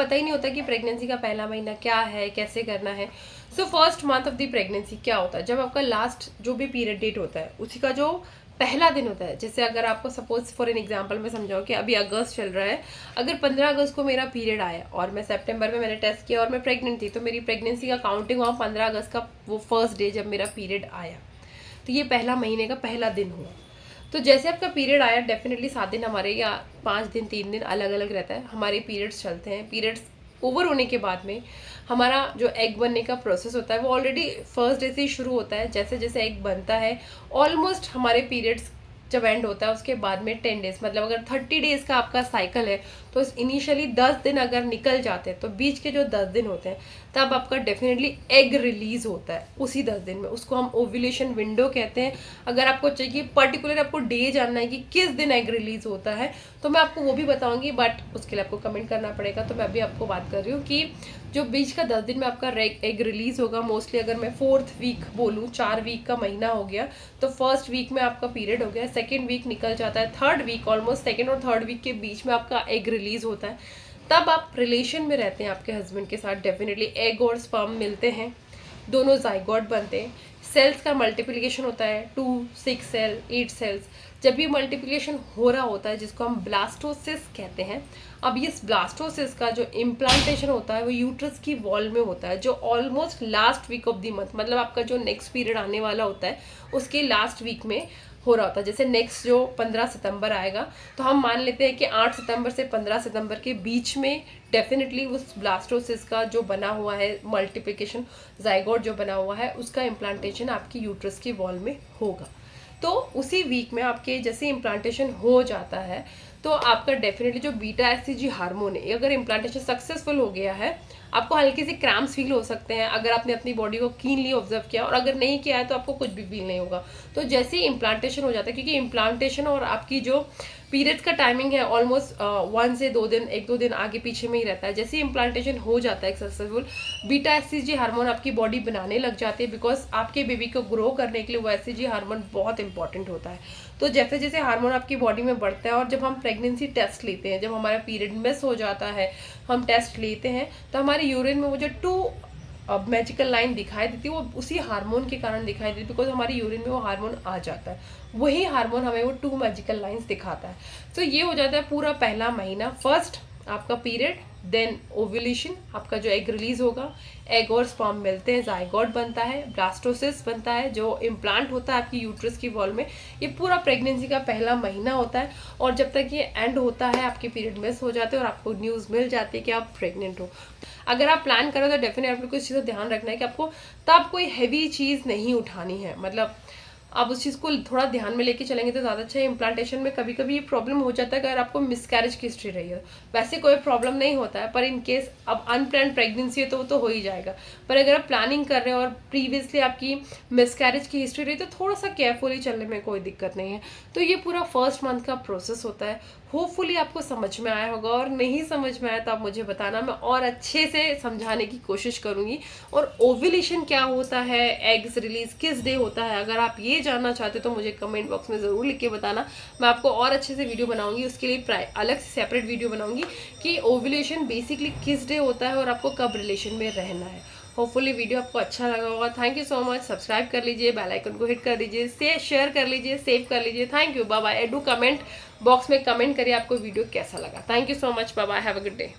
पता ही नहीं होता कि प्रेगनेंसी का पहला महीना क्या है, कैसे करना है। So first month of the pregnancy क्या होता है, जब आपका लास्ट जो भी पीरियड डेट होता है उसी का जो पहला दिन होता है। जैसे अगर आपको सपोज फॉर एन एग्जांपल में समझाओ कि अभी अगस्त चल रहा है, अगर 15 अगस्त को मेरा पीरियड आया और मैं सितंबर में मैंने टेस्ट किया और मैं प्रेग्नेंट थी, तो मेरी प्रेगनेंसी का काउंटिंग हुआ 15 अगस्त का वो फर्स्ट डे जब मेरा पीरियड आया, तो ये पहला महीने का पहला दिन हुआ। तो जैसे आपका पीरियड आया, डेफिनेटली 7 दिन हमारे या 5 दिन 3 दिन अलग अलग रहता है, हमारे पीरियड्स चलते हैं। पीरियड्स ओवर होने के बाद में हमारा जो एग बनने का प्रोसेस होता है वो ऑलरेडी फर्स्ट डे से ही शुरू होता है। जैसे जैसे एग बनता है, ऑलमोस्ट हमारे पीरियड्स जब एंड होता है उसके बाद में 10 डेज, मतलब अगर 30 डेज का आपका साइकिल है तो इनिशियली 10 दिन अगर निकल जाते हैं तो बीच के जो 10 दिन होते हैं तब आपका डेफिनेटली एग रिलीज होता है उसी 10 दिन में। उसको हम ओव्यूलेशन विंडो कहते हैं। अगर आपको चाहिए पर्टिकुलर आपको डे जानना है कि किस दिन एग रिलीज होता है तो मैं आपको वो भी बताऊंगी, बट उसके लिए आपको कमेंट करना पड़ेगा। तो मैं अभी आपको बात कर रही हूँ कि जो बीच का 10 दिन में आपका एग रिलीज होगा, मोस्टली अगर मैं 4th वीक बोलूँ, 4 वीक का महीना हो गया तो फर्स्ट वीक में आपका पीरियड हो गया, सेकेंड वीक निकल जाता है, थर्ड वीक ऑलमोस्ट सेकेंड और थर्ड वीक के बीच में आपका एग रिलीज होता है। तब आप रिलेशन में रहते हैं आपके हस्बैंड के साथ, डेफिनेटली एग और स्पर्म मिलते हैं, दोनों जाइगोट बनते हैं, सेल्स का मल्टीप्लिकेशन होता है 2, 6 सेल, 8 सेल्स। जब भी मल्टीप्लिकेशन हो रहा होता है जिसको हम ब्लास्टोसिस कहते हैं। अब इस ब्लास्टोसिस का जो इम्प्लांटेशन होता है वो यूट्रस की वॉल में होता है, जो almost last week of the month, मतलब आपका जो नेक्स्ट पीरियड आने वाला होता है उसके लास्ट वीक में हो रहा होता है। जैसे नेक्स्ट जो 15 सितंबर आएगा तो हम मान लेते हैं कि 8 सितंबर से 15 सितंबर के बीच में डेफिनेटली उस ब्लास्टोसिस का जो बना हुआ है मल्टीप्लिकेशन, जाइगोट जो बना हुआ है, उसका इम्प्लांटेशन आपकी यूट्रस की वॉल में होगा। तो उसी वीक में आपके जैसे इम्प्लांटेशन हो जाता है तो आपका डेफिनेटली जो बीटा एससीजी हार्मोन है, अगर इम्प्लांटेशन सक्सेसफुल हो गया है, आपको हल्के से क्रैम्प्स फील हो सकते हैं अगर आपने अपनी बॉडी को कीनली ऑब्जर्व किया, और अगर नहीं किया है तो आपको कुछ भी फील नहीं होगा। तो जैसे ही इम्प्लांटेशन हो जाता है, क्योंकि इम्प्लांटेशन और आपकी जो पीरियड्स का टाइमिंग है ऑलमोस्ट 1 से 2 दिन, 1-2 दिन आगे पीछे में ही रहता है। जैसे ही इम्प्लांटेशन हो जाता है सक्सेसफुल, बीटा एससीजी हार्मोन आपकी बॉडी बनाने लग जाती है, बिकॉज आपके बेबी को ग्रो करने के लिए वो एससीजी हार्मोन बहुत इंपॉर्टेंट होता है। तो जैसे जैसे हार्मोन आपकी बॉडी में बढ़ता है और जब हम प्रेगनेंसी टेस्ट लेते हैं, जब हमारा पीरियड मिस हो जाता है, हम टेस्ट लेते हैं तो हमारे यूरिन में वो जो 2 मैजिकल लाइन दिखाई देती है वो उसी हार्मोन के कारण दिखाई देती है, बिकॉज हमारे यूरिन में वो हार्मोन आ जाता है, वही हार्मोन हमें वो 2 मैजिकल लाइंस दिखाता है। तो ये हो जाता है पूरा पहला महीना, फर्स्ट आपका पीरियड, देन ओव्यूलेशन, आपका जो एग रिलीज होगा, एग और स्पर्म मिलते हैं, जाइगोट बनता है, ब्लास्टोसिस बनता है जो इम्प्लांट होता है आपकी यूट्रस की वॉल में। ये पूरा प्रेगनेंसी का पहला महीना होता है और जब तक ये एंड होता है आपके पीरियड मिस हो जाते हैं और आपको न्यूज़ मिल जाती है कि आप प्रेग्नेंट हो। अगर आप प्लान करो तो डेफिनेटली आपको इस चीज़ का ध्यान रखना है कि आपको तब कोई हैवी चीज़ नहीं उठानी है, मतलब आप उस चीज़ को थोड़ा ध्यान में लेके चलेंगे तो ज़्यादा अच्छा है। इम्प्लांटेशन में कभी कभी ये प्रॉब्लम हो जाता है अगर आपको मिसकैरेज की हिस्ट्री रही है, वैसे कोई प्रॉब्लम नहीं होता है, पर इन केस अब अनप्लान प्रेगनेंसी है तो वो तो हो ही जाएगा। पर अगर आप प्लानिंग कर रहे हो और प्रीवियसली आपकी मिसकैरेज की हिस्ट्री रही तो थोड़ा सा केयरफुली चलने में कोई दिक्कत नहीं है। तो ये पूरा फर्स्ट मंथ का प्रोसेस होता है। होपफुली आपको समझ में आया होगा, और नहीं समझ में आया तो आप मुझे बताना, मैं और अच्छे से समझाने की कोशिश करूंगी। और ओव्यूलेशन क्या होता है, एग्स रिलीज किस डे होता है, अगर आप ये जानना चाहते हो तो मुझे कमेंट बॉक्स में ज़रूर लिख के बताना, मैं आपको और अच्छे से वीडियो बनाऊंगी। उसके लिए अलग से सेपरेट वीडियो बनाऊंगी कि ओव्यूलेशन बेसिकली किस डे होता है और आपको कब रिलेशन में रहना है। होपफुली वीडियो आपको अच्छा लगा होगा। Thank you so much. Subscribe कर लीजिए, बेल आइकन को हिट कर दीजिए, शेयर कर लीजिए, सेव कर लीजिए। Thank you, bye bye. Do comment box में कमेंट करिए आपको वीडियो कैसा लगा। Thank you so much, bye bye, have a good day.